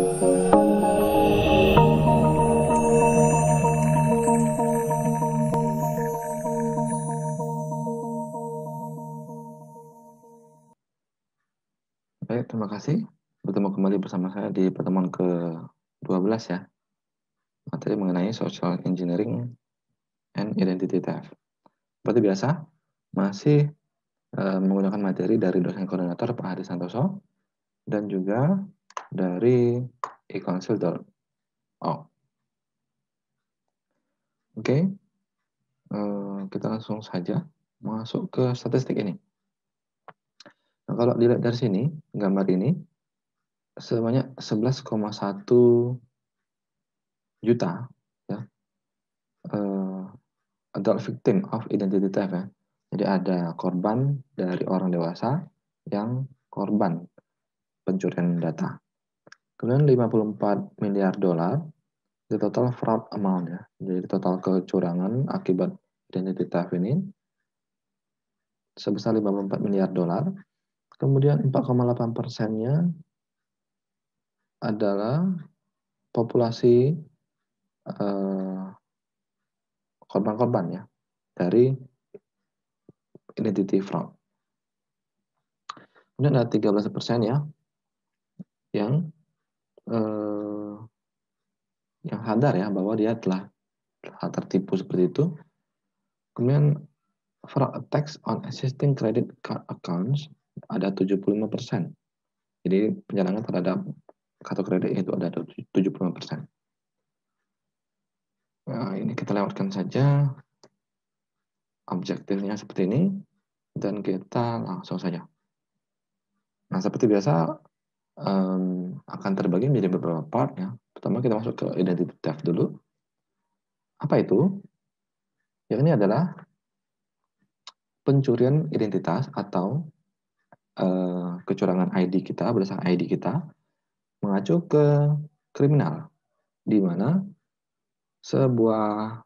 Baik, terima kasih. Bertemu kembali bersama saya di pertemuan ke-12 ya. Materi mengenai Social Engineering and Identity Theft. Seperti biasa, masih menggunakan materi dari dosen koordinator Pak Hadi Santoso dan juga dari eCouncil.org. Oke, kita langsung saja masuk ke statistik ini. Nah, kalau dilihat dari sini, gambar ini, sebanyak 11,1 juta ya, adult victim of identity theft ya. Jadi ada korban dari orang dewasa yang korban pencurian data. Kemudian 54 miliar dolar di total fraud amount ya. Jadi total kecurangan akibat identity theft ini sebesar 54 miliar dolar. Kemudian 4,8%-nya adalah populasi korban-korban ya dari identity fraud. Kemudian ada 13% ya yang sadar ya bahwa dia telah tertipu seperti itu. Kemudian fraud attacks on existing credit card accounts ada 75%. Jadi penyerangan terhadap kartu kredit itu ada 75%. Nah, ini kita lewatkan saja objektifnya seperti ini dan kita langsung saja. Nah, seperti biasa akan terbagi menjadi beberapa part ya. Pertama kita masuk ke identity theft dulu. Apa itu? Yang ini adalah pencurian identitas atau kecurangan ID kita, berdasarkan ID kita, mengacu ke kriminal, di mana sebuah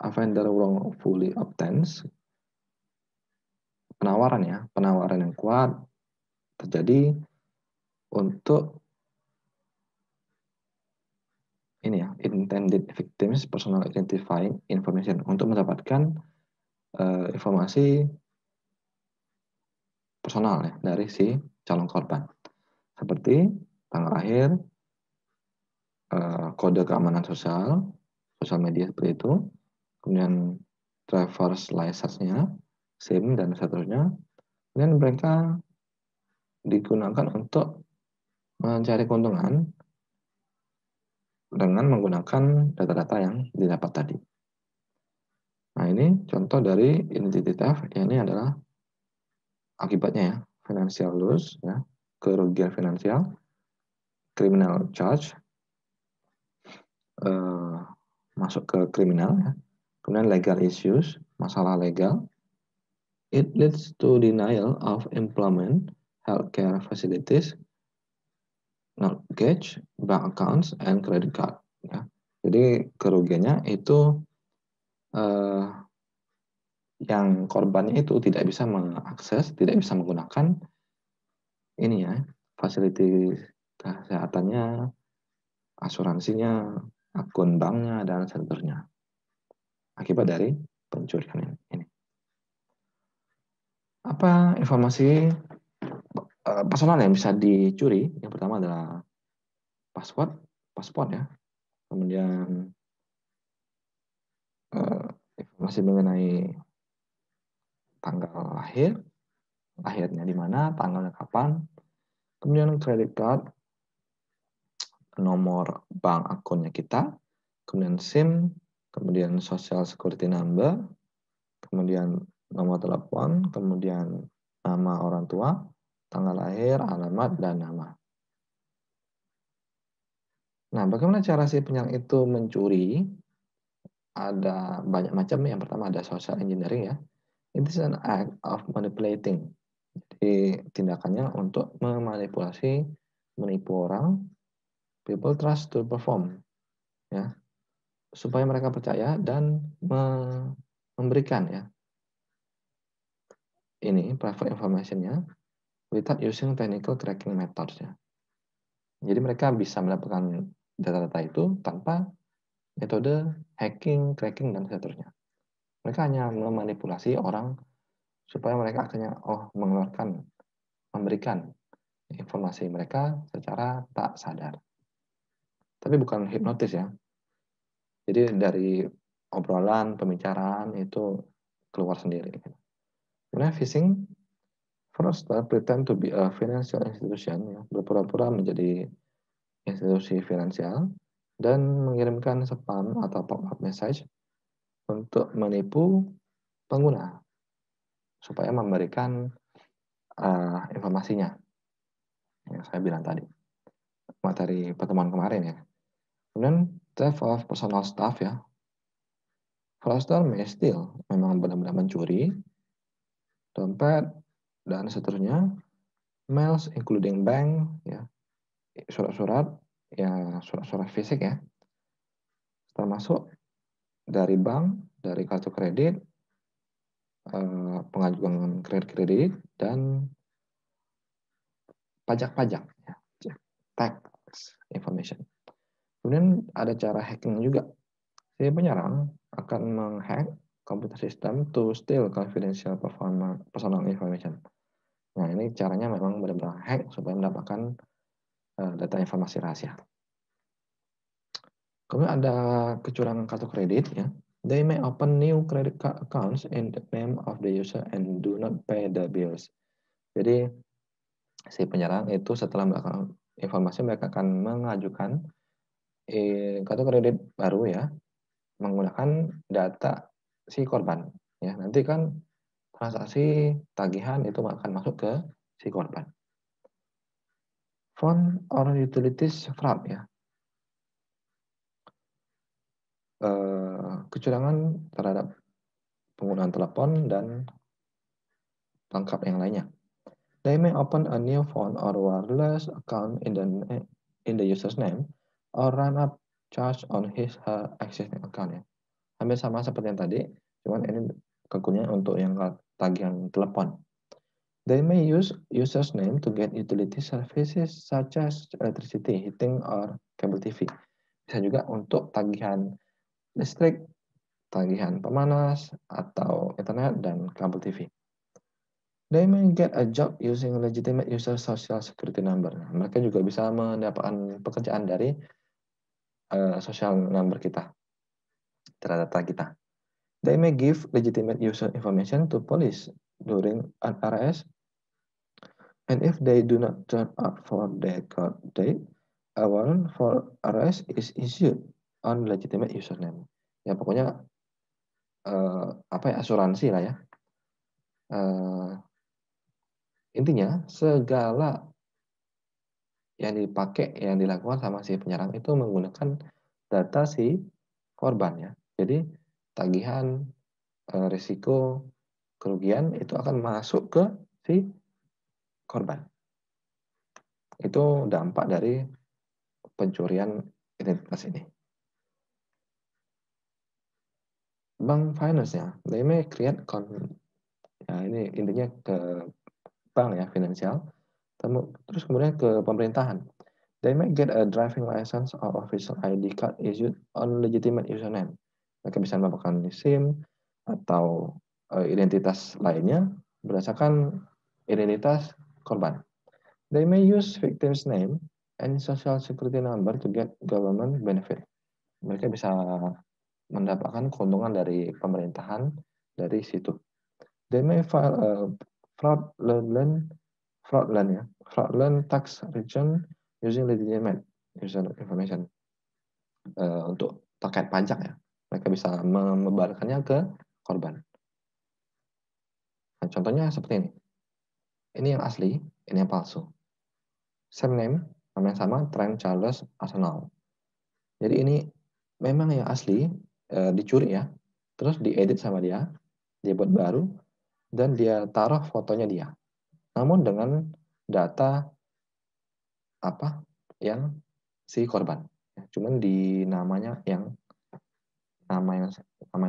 offender wrongfully obtains, penawaran yang kuat terjadi untuk ini ya, intended victims personal identifying information, untuk mendapatkan informasi personal ya, dari si calon korban, seperti tanggal lahir, kode keamanan sosial media seperti itu, kemudian driver's license-nya, SIM dan seterusnya. Kemudian mereka digunakan untuk mencari keuntungan dengan menggunakan data-data yang didapat tadi. Nah, ini contoh dari identity theft. Ini adalah akibatnya ya, financial loss ya, kerugian finansial, criminal charge, masuk ke kriminal ya. Kemudian legal issues, masalah legal. It leads to denial of employment, healthcare facilities, mortgage, bank accounts, and credit card. Ya. Jadi kerugiannya itu yang korbannya itu tidak bisa mengakses, tidak bisa menggunakan ini ya, fasilitas kesehatannya, asuransinya, akun banknya, dan seterusnya. Akibat dari pencurian ini. Apa informasi personal yang bisa dicuri? Yang pertama adalah paspor ya. Kemudian informasi mengenai tanggal lahirnya di mana, tanggalnya kapan. Kemudian credit card, nomor bank akunnya kita, kemudian SIM, kemudian social security number, kemudian nomor telepon, kemudian nama orang tua, tanggal lahir, alamat, dan nama. Nah, bagaimana cara si penyerang itu mencuri? Ada banyak macam. Yang pertama ada social engineering ya. It is an act of manipulating. Jadi tindakannya untuk memanipulasi, menipu orang, people trust to perform, ya, supaya mereka percaya dan memberikan ya ini private information-nya without using technical cracking methods ya. Jadi mereka bisa mendapatkan data-data itu tanpa metode hacking, cracking, dan seterusnya. Mereka hanya memanipulasi orang supaya mereka akhirnya memberikan informasi mereka secara tak sadar. Tapi bukan hipnotis ya. Jadi dari obrolan, pembicaraan itu keluar sendiri. Kemudian phishing, fraudster pretend to be a financial institution, ya, berpura-pura menjadi institusi finansial dan mengirimkan spam atau pop-up message untuk menipu pengguna supaya memberikan informasinya yang saya bilang tadi materi pertemuan kemarin ya. Kemudian theft of personal stuff ya. Fraudster may steal, memang benar-benar mencuri dompet dan seterusnya, mails including bank ya, surat-surat ya, surat-surat fisik ya, termasuk dari bank, dari kartu kredit, pengajuan kredit dan pajak-pajak ya, tax information. Kemudian ada cara hacking juga. Si penyerang akan menghack komputer sistem to steal confidential personal information. Nah, ini caranya memang benar-benar hack supaya mendapatkan data informasi rahasia. Kemudian ada kecurangan kartu kredit ya. They may open new credit card accounts in the name of the user and do not pay the bills. Jadi si penyerang itu setelah mendapatkan informasi mereka akan mengajukan kartu kredit baru ya menggunakan data si korban ya. Nanti kan transaksi tagihan itu akan masuk ke si korban. Phone or utilities fraud ya. Kecurangan terhadap penggunaan telepon dan lengkap yang lainnya. They may open a new phone or wireless account in the user's name or run up charge on his/her existing account ya. Hampir sama seperti yang tadi, cuman ini kegunaan untuk yang tagihan telepon. They may use user's name to get utility services such as electricity, heating, or cable TV. Bisa juga untuk tagihan listrik, tagihan pemanas, atau internet, dan kabel TV. They may get a job using legitimate user social security number. Mereka juga bisa mendapatkan pekerjaan dari social number kita, data kita. They may give legitimate user information to police during an arrest, and if they do not turn up for their court date, a warrant for arrest is issued on legitimate username. Ya pokoknya asuransi lah ya. Intinya segala yang dilakukan sama si penyerang itu menggunakan data si korban ya. Jadi tagihan, risiko, kerugian itu akan masuk ke si korban. Itu dampak dari pencurian identitas ini. Bank finance ya, they may create ini intinya ke bank ya, finansial. Terus kemudian ke pemerintahan. They may get a driving license or official ID card issued on legitimate username. Mereka bisa mendapatkan SIM atau identitas lainnya berdasarkan identitas korban. They may use victim's name and social security number to get government benefit. Mereka bisa mendapatkan keuntungan dari pemerintahan dari situ. They may file a fraudulent tax return using legitimate user information untuk terkait pajak ya. Mereka bisa membebankannya ke korban. Nah, contohnya seperti ini. Ini yang asli, ini yang palsu. Same name, nama yang sama, Trent Charles Arsenal. Jadi ini memang yang asli dicuri ya, terus diedit sama dia buat baru, dan dia taruh fotonya dia. Namun dengan data yang si korban. Cuman di nama yang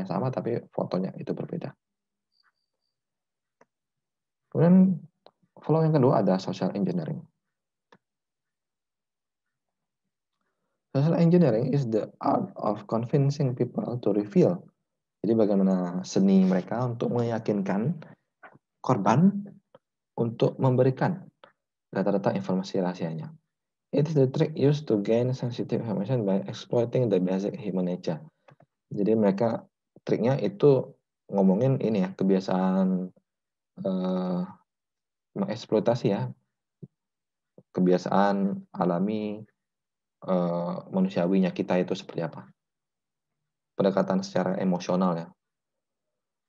sama tapi fotonya itu berbeda. Kemudian flow yang kedua ada social engineering. Social engineering is the art of convincing people to reveal. Jadi bagaimana seni mereka untuk meyakinkan korban untuk memberikan data-data informasi rahasianya. It is the trick used to gain sensitive information by exploiting the basic human nature. Jadi mereka triknya itu ngomongin ini ya, kebiasaan mengeksploitasi ya, kebiasaan alami manusiawinya kita itu seperti apa. Pendekatan secara emosional ya.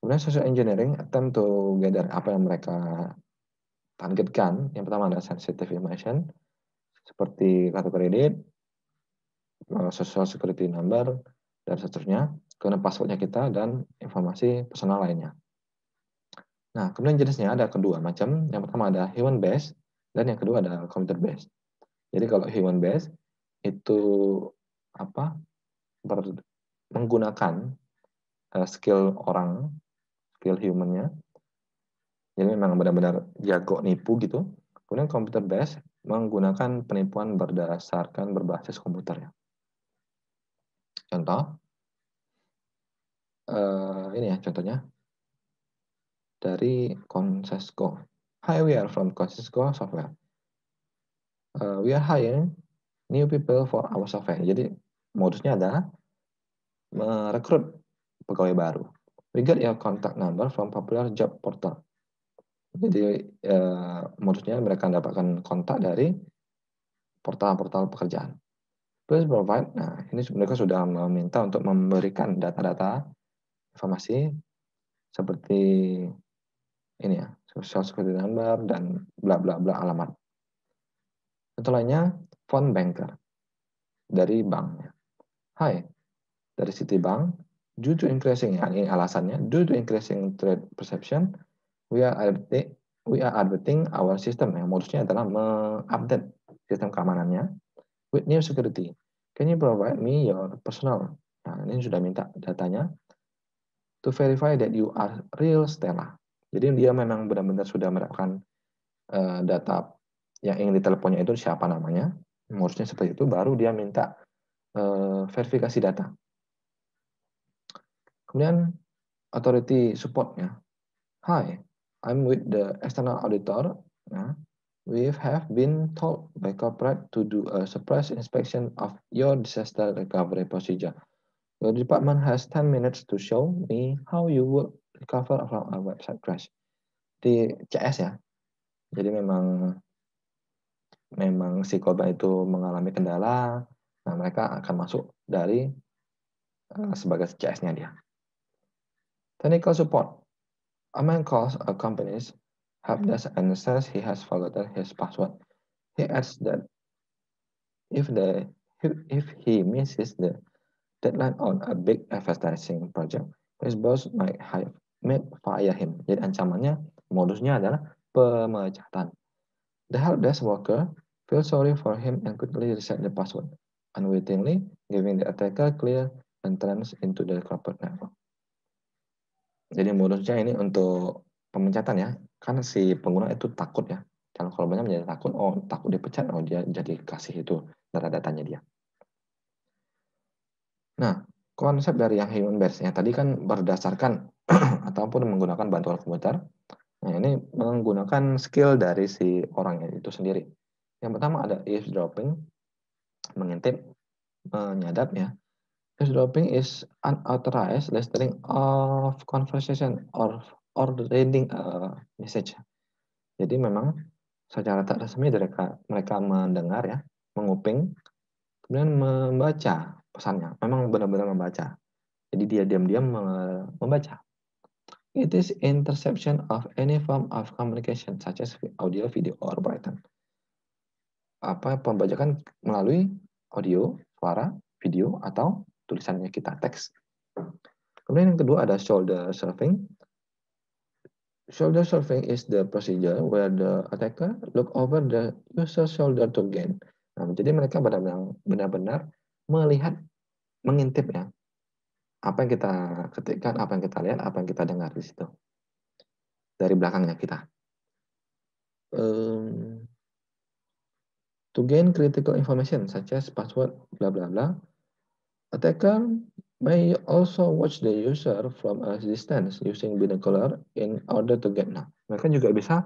Kemudian social engineering attempt to gather apa yang mereka targetkan. Yang pertama ada sensitive information, seperti kartu kredit, social security number, dan seterusnya. Kemudian passwordnya kita dan informasi personal lainnya. Nah, kemudian jenisnya ada kedua macam. Yang pertama ada human based dan yang kedua ada computer based. Jadi kalau human based itu menggunakan skill orang, skill humannya. Jadi memang benar-benar jago nipu gitu. Kemudian computer based menggunakan penipuan berdasarkan berbasis komputer ya. Contoh, ini ya contohnya dari Consesco. Hi, we are from Consesco Software. We are hiring new people for our software. Jadi modusnya adalah merekrut pegawai baru. We got your contact number from popular job portal. Jadi modusnya mereka mendapatkan kontak dari portal-portal pekerjaan. Please provide. Nah, ini mereka sudah meminta untuk memberikan data-data informasi seperti ini ya, social security number dan bla bla bla alamat. Contoh lainnya, phone banker dari banknya. Hai, dari Citibank, due to increasing, ya ini alasannya, due to increasing threat perception, we are updating our system. Yang modusnya adalah mengupdate sistem keamanannya with new security. Can you provide me your personal? Nah, ini sudah minta datanya to verify that you are real Stella. Jadi dia memang benar-benar sudah mendapatkan data yang ingin diteleponnya itu siapa namanya, modusnya seperti itu, baru dia minta verifikasi data. Kemudian authority support-nya. Hi, I'm with the external auditor. Nah, we have been told by corporate to do a surprise inspection of your disaster recovery procedure. Your department has 10 minutes to show me how you will recover from a website crash. Di CS ya. Jadi memang si korban itu mengalami kendala, nah mereka akan masuk dari sebagai CS-nya dia. Technical support. A man calls a company's help desk and says he has forgotten his password. He adds that if he misses the deadline on a big advertising project, his boss might fire him. Jadi ancamannya, modusnya adalah pemecatan. The help desk worker feels sorry for him and quickly reset the password, unwittingly giving the attacker clear entrance into the corporate network. Jadi modusnya ini untuk pemecatan ya, karena si pengguna itu takut ya. Kalau korbannya menjadi takut, takut dipecat, dia jadi kasih itu data-datanya dia. Nah, konsep dari yang human based ya tadi kan berdasarkan ataupun menggunakan bantuan komputer. Nah, ini menggunakan skill dari si orang itu sendiri. Yang pertama ada eavesdropping, mengintip, menyadap ya. Eavesdropping is unauthorized listening of conversation or reading a message. Jadi memang secara tak resmi mereka mendengar ya, menguping, kemudian membaca pesannya. Memang benar-benar membaca. Jadi dia diam-diam membaca. It is interception of any form of communication such as audio, video, or written. Pembajakan melalui audio, suara, video, atau tulisannya kita, teks. Kemudian yang kedua ada shoulder surfing. Shoulder surfing is the procedure where the attacker look over the user's shoulder to gain. Nah, jadi mereka benar-benar melihat, mengintip ya, apa yang kita ketikkan, apa yang kita lihat, apa yang kita dengar di situ dari belakangnya kita. To gain critical information such as password, blah blah blah, attacker may also watch the user from a distance using binocular in order to get. Nah, mereka juga bisa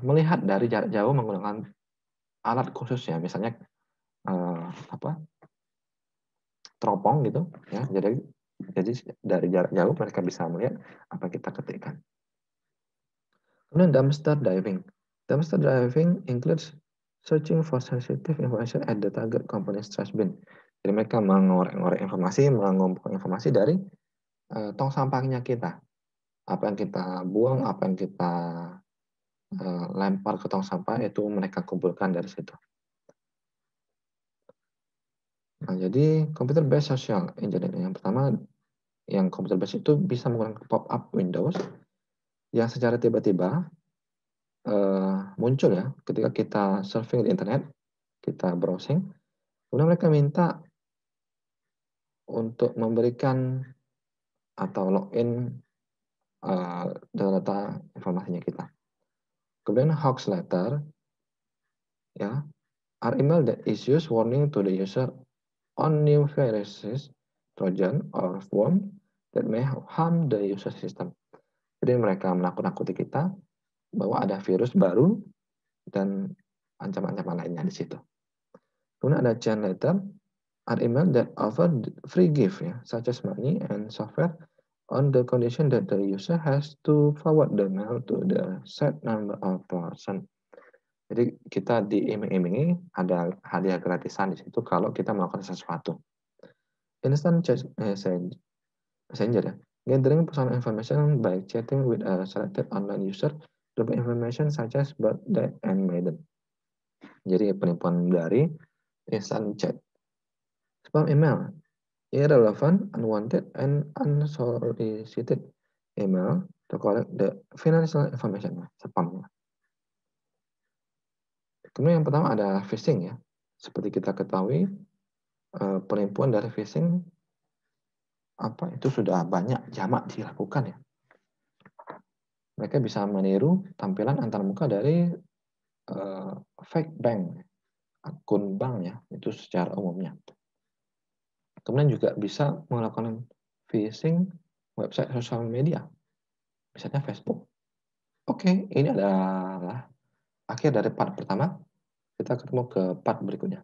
melihat dari jarak jauh menggunakan alat khusus ya, misalnya apa teropong gitu ya. Jadi dari jarak jauh mereka bisa melihat apa yang kita ketikkan. Kemudian dumpster diving. Dumpster diving includes searching for sensitive information at the target company's trash bin. Jadi mereka mengorek-ngorek informasi, mengumpulkan informasi dari tong sampahnya kita. Apa yang kita buang, apa yang kita lempar ke tong sampah itu mereka kumpulkan dari situ. Nah, jadi computer based social engineering yang pertama, yang computer based itu bisa menggunakan pop-up windows yang secara tiba-tiba muncul ya ketika kita surfing di internet, kita browsing, kemudian mereka minta untuk memberikan atau login data informasinya kita. Kemudian hoax letter ya are email that issues warning to the user on new viruses, trojan, or worm that may harm the user system. Jadi mereka menakut-nakuti kita bahwa ada virus baru dan ancaman-ancaman lainnya di situ. Kemudian ada chain letter, are email that offer free gift ya, such as money and software on the condition that the user has to forward the mail to the set number of person. Jadi kita diiming-imingi ada hadiah gratisan di situ kalau kita melakukan sesuatu. Instant chat messenger ya, gathering personal information by chatting with a selected online user to provide information such as birth, date, and maiden. Jadi penipuan dari instant chat. Spam email, irrelevant, unwanted, and unsolicited email to collect the financial information. Spam. Kemudian yang pertama ada phishing ya. Seperti kita ketahui, penipuan dari phishing itu sudah banyak jamak dilakukan ya. Mereka bisa meniru tampilan antarmuka dari fake bank, akun bank ya, itu secara umumnya. Kemudian juga bisa melakukan phishing website sosial media, misalnya Facebook. Oke, ini adalah akhir dari part pertama. Kita ketemu ke part berikutnya.